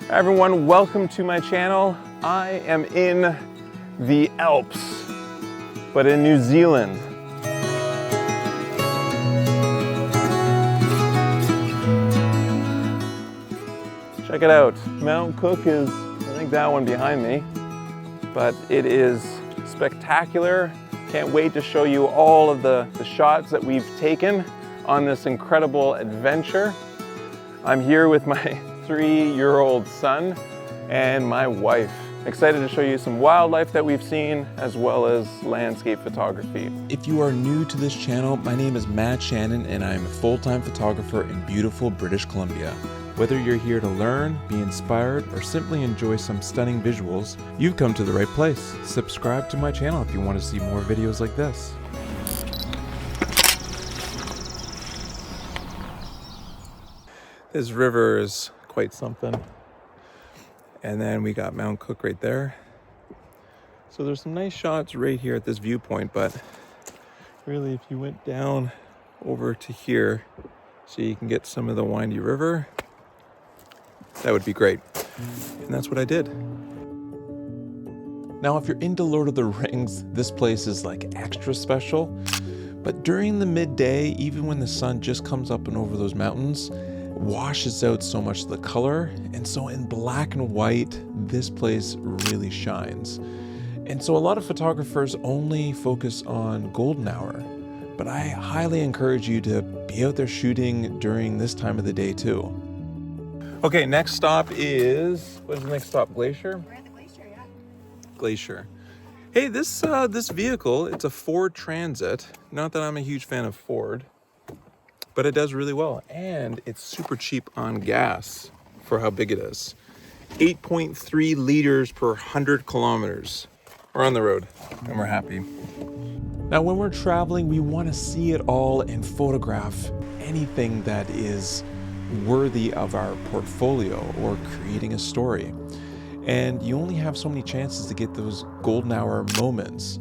Hi everyone, welcome to my channel. I am in the Alps, but in New Zealand. Check it out. Mount Cook is, I think, that one behind me, but it is spectacular. Can't wait to show you all of the shots that we've taken on this incredible adventure. I'm here with my 3-year-old son and my wife. Excited to show you some wildlife that we've seen, as well as landscape photography. If you are new to this channel, my name is Shannon and I am a full-time photographer in beautiful British Columbia. Whether you're here to learn, be inspired, or simply enjoy some stunning visuals, you've come to the right place. Subscribe to my channel if you want to see more videos like this. This river is quite something. And then we got Mount Cook right there. So there's some nice shots right here at this viewpoint, but really if you went down over to here so you can get some of the windy river, that would be great. And that's what I did. Now, if you're into Lord of the Rings, this place is like extra special. But during the midday, even when the sun just comes up and over those mountains, washes out so much of the color, and so in black and white this place really shines. And so a lot of photographers only focus on golden hour, but I highly encourage you to be out there shooting during this time of the day too. Okay, next stop is, what is the next stop? Glacier? We're at the Glacier, yeah. Glacier. Hey, this vehicle, it's a Ford Transit. Not that I'm a huge fan of Ford, but it does really well, and it's super cheap on gas for how big it is. 8.3 liters per 100 kilometers. We're on the road, and we're happy. Now, when we're traveling, we want to see it all and photograph anything that is worthy of our portfolio or creating a story. And you only have so many chances to get those golden hour moments.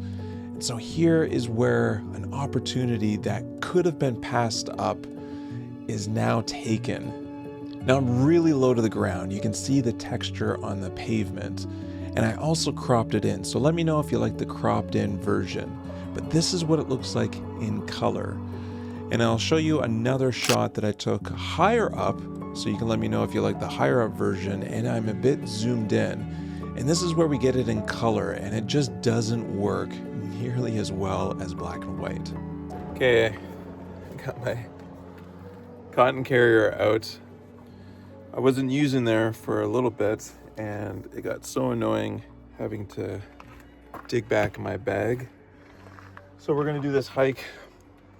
So here is where an opportunity that could have been passed up is now taken. Now I'm really low to the ground. You can see the texture on the pavement, and I also cropped it in. So let me know if you like the cropped in version. But this is what it looks like in color. And I'll show you another shot that I took higher up, so you can let me know if you like the higher up version, and I'm a bit zoomed in. And this is where we get it in color, and it just doesn't work nearly as well as black and white. Okay, I got my cotton carrier out. I wasn't using there for a little bit, and it got so annoying having to dig back in my bag. So we're gonna do this hike,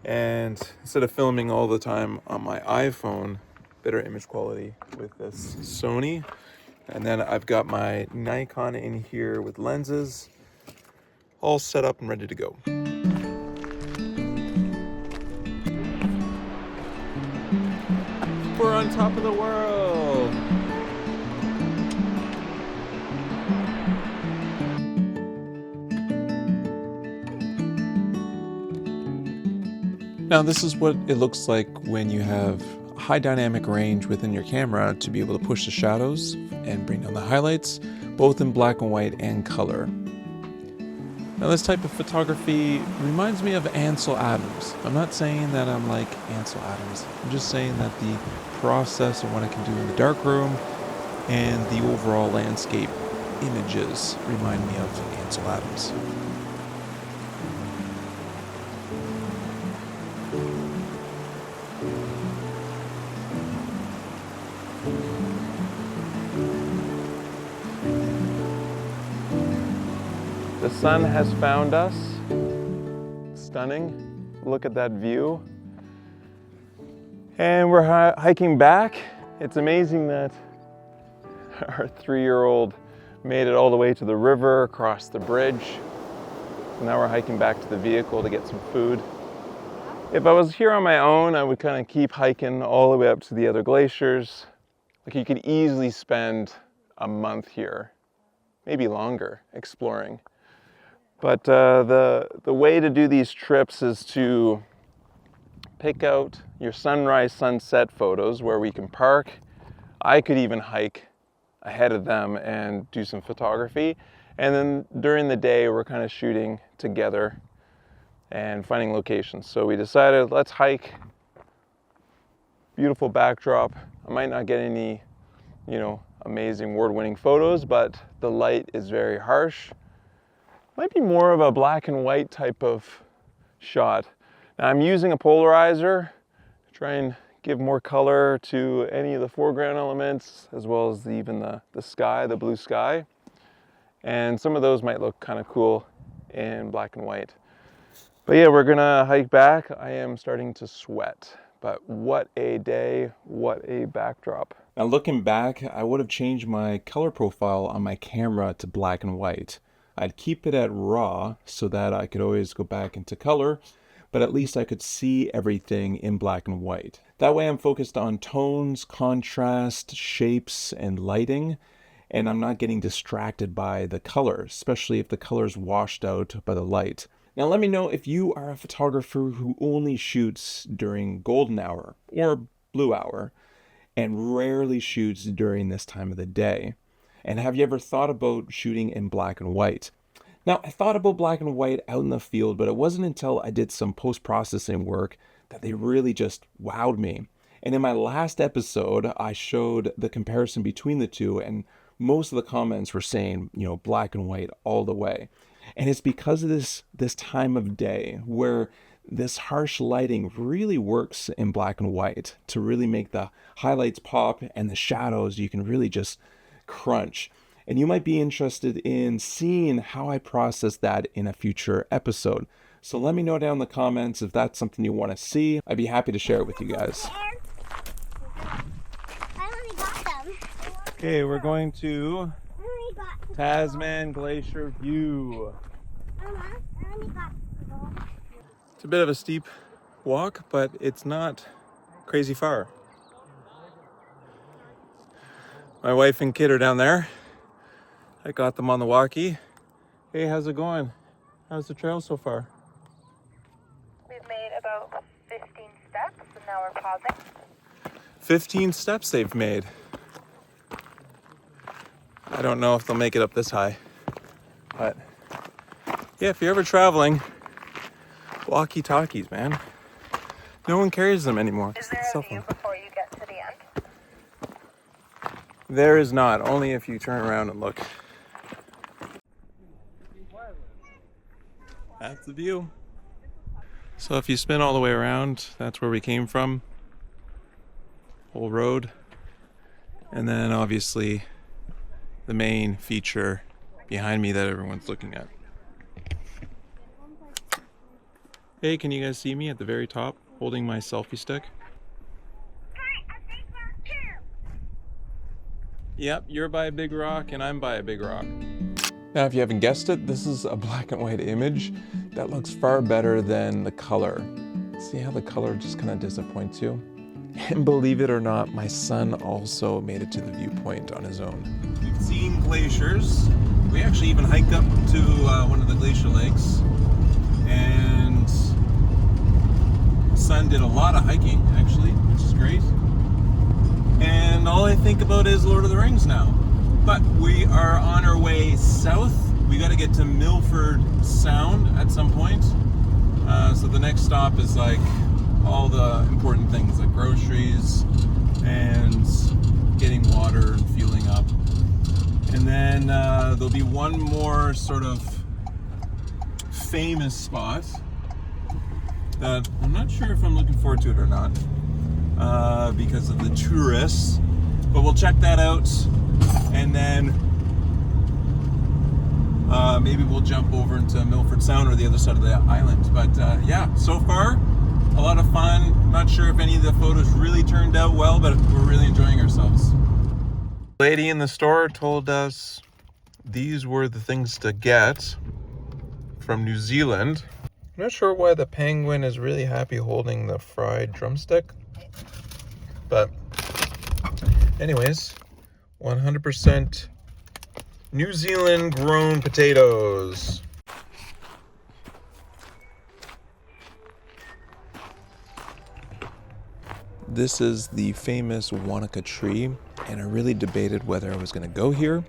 and instead of filming all the time on my iPhone, better image quality with this Sony. And then I've got my Nikon in here with lenses, all set up and ready to go. We're on top of the world. Now this is what it looks like when you have high dynamic range within your camera to be able to push the shadows and bring down the highlights, both in black and white and color. Now this type of photography reminds me of Ansel Adams. I'm not saying that I'm like Ansel Adams. I'm just saying that the process of what I can do in the darkroom and the overall landscape images remind me of Ansel Adams. The sun has found us. Stunning. Look at that view. And we're hiking back. It's amazing that our 3-year-old made it all the way to the river, across the bridge. Now we're hiking back to the vehicle to get some food. If I was here on my own, I would kind of keep hiking all the way up to the other glaciers. Like, you could easily spend a month here, maybe longer, exploring. But the way to do these trips is to pick out your sunrise, sunset photos where we can park. I could even hike ahead of them and do some photography. And then during the day, we're kind of shooting together and finding locations. So we decided, let's hike. Beautiful backdrop. I might not get any, amazing award-winning photos, but the light is very harsh. Might be more of a black and white type of shot. Now I'm using a polarizer to try and give more color to any of the foreground elements, as well as even the sky, the blue sky. And some of those might look kind of cool in black and white. But yeah, we're gonna hike back. I am starting to sweat, but what a day, what a backdrop. Now looking back, I would have changed my color profile on my camera to black and white. I'd keep it at raw so that I could always go back into color, but at least I could see everything in black and white. That way I'm focused on tones, contrast, shapes, and lighting, and I'm not getting distracted by the color, especially if the color's washed out by the light. Now let me know if you are a photographer who only shoots during golden hour or blue hour and rarely shoots during this time of the day. And have you ever thought about shooting in black and white? Now, I thought about black and white out in the field, but it wasn't until I did some post-processing work that they really just wowed me. And in my last episode, I showed the comparison between the two, and most of the comments were saying, black and white all the way. And it's because of this time of day where this harsh lighting really works in black and white to really make the highlights pop and the shadows you can really just crunch. And you might be interested in seeing how I process that in a future episode. So let me know down in the comments if that's something you want to see. I'd be happy to share it with you guys. I only got them. Okay, we're going to Tasman Glacier View. Mama, I only got them. It's a bit of a steep walk, but it's not crazy far. My wife and kid are down there. I got them on the walkie. Hey, how's it going? How's the trail so far? We've made about 15 steps, and now we're pausing. 15 steps they've made. I don't know if they'll make it up this high, but yeah, if you're ever traveling, walkie-talkies, man. No one carries them anymore. Is there a view before you get to the end? There is not, only if you turn around and look. That's the view. So if you spin all the way around, that's where we came from. Whole road. And then obviously the main feature behind me that everyone's looking at. Hey, can you guys see me at the very top holding my selfie stick? Yep, you're by a big rock and I'm by a big rock. Now, if you haven't guessed it, this is a black and white image that looks far better than the color. See how the color just kind of disappoints you? And believe it or not, my son also made it to the viewpoint on his own. We've seen glaciers. We actually even hiked up to one of the glacier lakes. And son did a lot of hiking, actually, which is great. And all I think about is Lord of the Rings now. But we are on our way south. We got to get to Milford Sound at some point. So the next stop is like all the important things like groceries and getting water and fueling up. And then there'll be one more sort of famous spot that I'm not sure if I'm looking forward to it or not because of the tourists, but we'll check that out, and then maybe we'll jump over into Milford Sound or the other side of the island. But yeah, so far a lot of fun. Not sure if any of the photos really turned out well, but we're really enjoying ourselves. The lady in the store told us these were the things to get from New Zealand. I'm not sure why the penguin is really happy holding the fried drumstick, but anyways, 100% New Zealand grown potatoes. This is the famous Wanaka tree, and I really debated whether I was going to go here.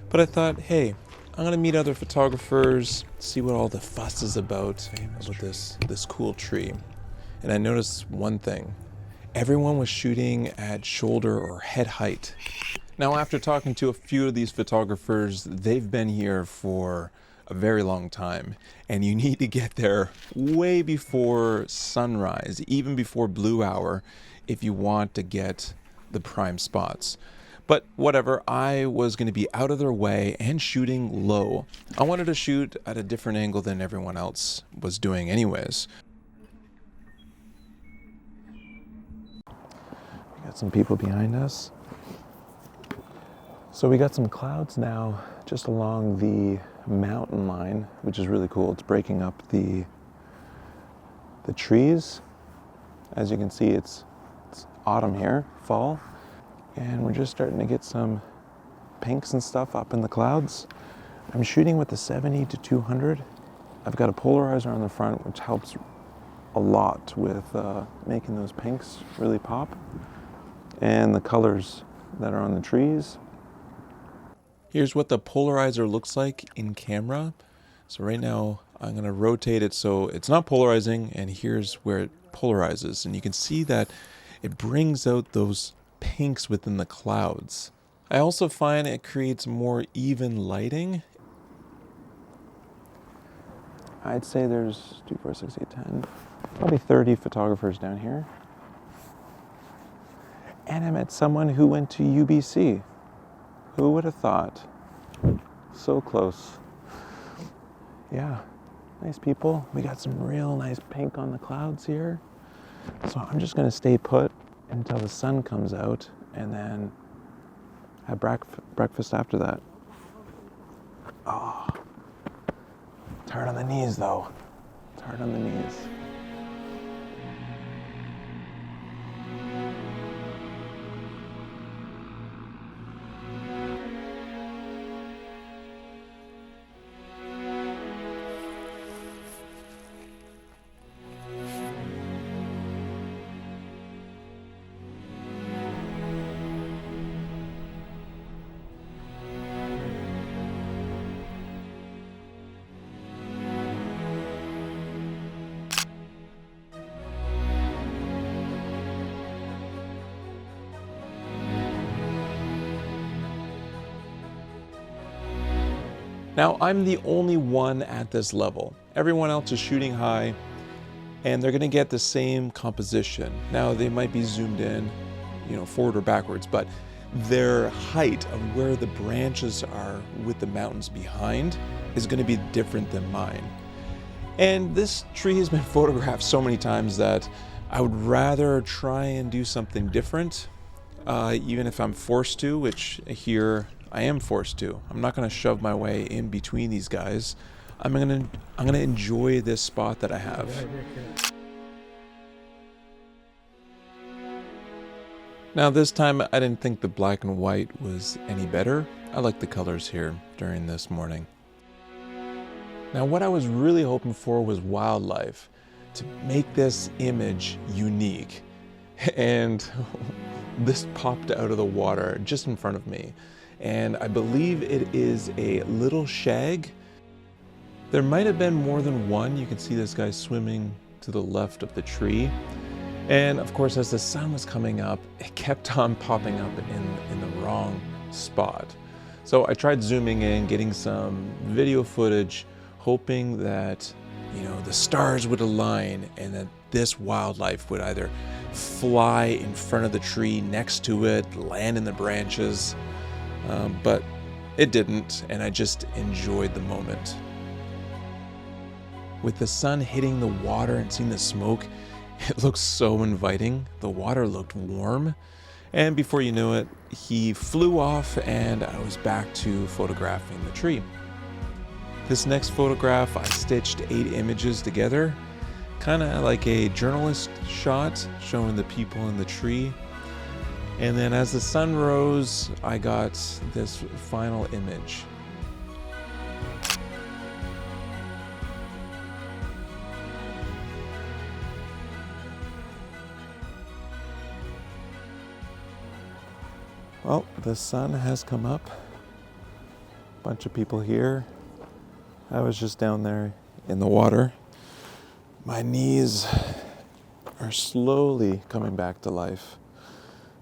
But I thought, hey, I'm going to meet other photographers, see what all the fuss is about this cool tree. And I noticed one thing. Everyone was shooting at shoulder or head height. Now, after talking to a few of these photographers, they've been here for a very long time, and you need to get there way before sunrise, even before blue hour, if you want to get the prime spots. But whatever, I was going to be out of their way and shooting low. I wanted to shoot at a different angle than everyone else was doing anyways. We got some people behind us. So we got some clouds now just along the mountain line, which is really cool. It's breaking up the trees. As you can see, it's autumn here, fall, and we're just starting to get some pinks and stuff up in the clouds. I'm shooting with the 70 to 200. I've got a polarizer on the front, which helps a lot with making those pinks really pop, and the colors that are on the trees. Here's what the polarizer looks like in camera. So right now I'm going to rotate it so it's not polarizing, and here's where it polarizes. And you can see that it brings out those pinks within the clouds. I also find it creates more even lighting. I'd say there's 2, 4, 6, 8, 10, probably 30 photographers down here. And I met someone who went to UBC. Who would have thought? So close. Yeah, nice people. We got some real nice pink on the clouds here. So I'm just gonna stay put until the sun comes out and then have breakfast after that. Oh, it's hard on the knees though. It's hard on the knees. Now, I'm the only one at this level. Everyone else is shooting high, and they're gonna get the same composition. Now, they might be zoomed in, forward or backwards, but their height of where the branches are with the mountains behind is gonna be different than mine. And this tree has been photographed so many times that I would rather try and do something different, even if I'm forced to, which here I am forced to. I'm not going to shove my way in between these guys. I'm gonna enjoy this spot that I have. Now this time I didn't think the black and white was any better. I like the colors here during this morning. Now what I was really hoping for was wildlife, to make this image unique. And this popped out of the water just in front of me. And I believe it is a little shag. There might have been more than one. You can see this guy swimming to the left of the tree. And of course, as the sun was coming up, it kept on popping up in the wrong spot. So I tried zooming in, getting some video footage, hoping that, the stars would align and that this wildlife would either fly in front of the tree next to it, land in the branches, but it didn't, and I just enjoyed the moment. With the sun hitting the water and seeing the smoke, it looked so inviting. The water looked warm, and before you knew it, he flew off and I was back to photographing the tree. This next photograph, I stitched 8 images together, kind of like a journalist shot showing the people in the tree. And then as the sun rose, I got this final image. Well, the sun has come up. Bunch of people here. I was just down there in the water. My knees are slowly coming back to life.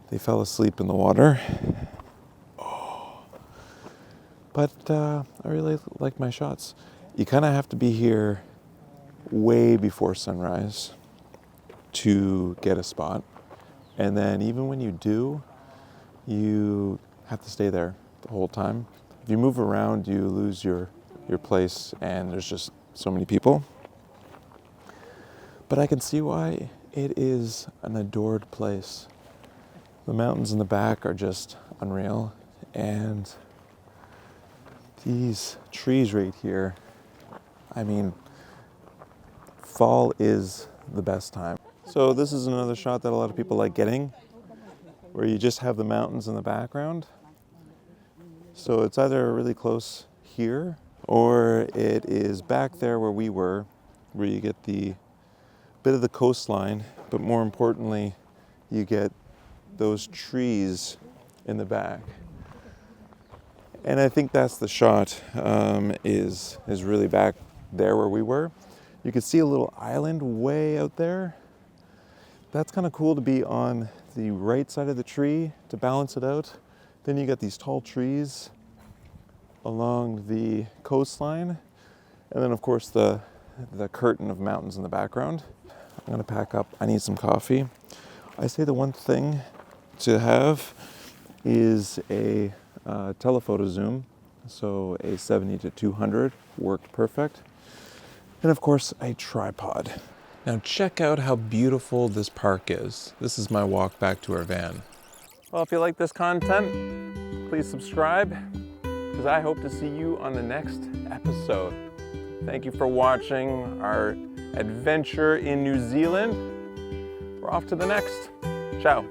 They fell asleep in the water. Oh. But I really like my shots. You kind of have to be here way before sunrise to get a spot. And then even when you do, you have to stay there the whole time. If you move around, you lose your place, and there's just so many people. But I can see why it is an adored place. The mountains in the back are just unreal, and these trees right here, I mean, fall is the best time. So this is another shot that a lot of people like getting, where you just have the mountains in the background. So it's either really close here, or it is back there where we were, where you get the bit of the coastline, but more importantly, you get those trees in the back. And I think that's the shot, is really back there where we were. You can see a little island way out there. That's kind of cool to be on the right side of the tree to balance it out. Then you got these tall trees along the coastline. And then of course the curtain of mountains in the background. I'm gonna pack up, I need some coffee. I say the one thing to have is a telephoto zoom. So a 70 to 200 worked perfect. And of course a tripod. Now check out how beautiful this park is. This is my walk back to our van. Well, if you like this content, please subscribe, because I hope to see you on the next episode. Thank you for watching our adventure in New Zealand. We're off to the next. Ciao.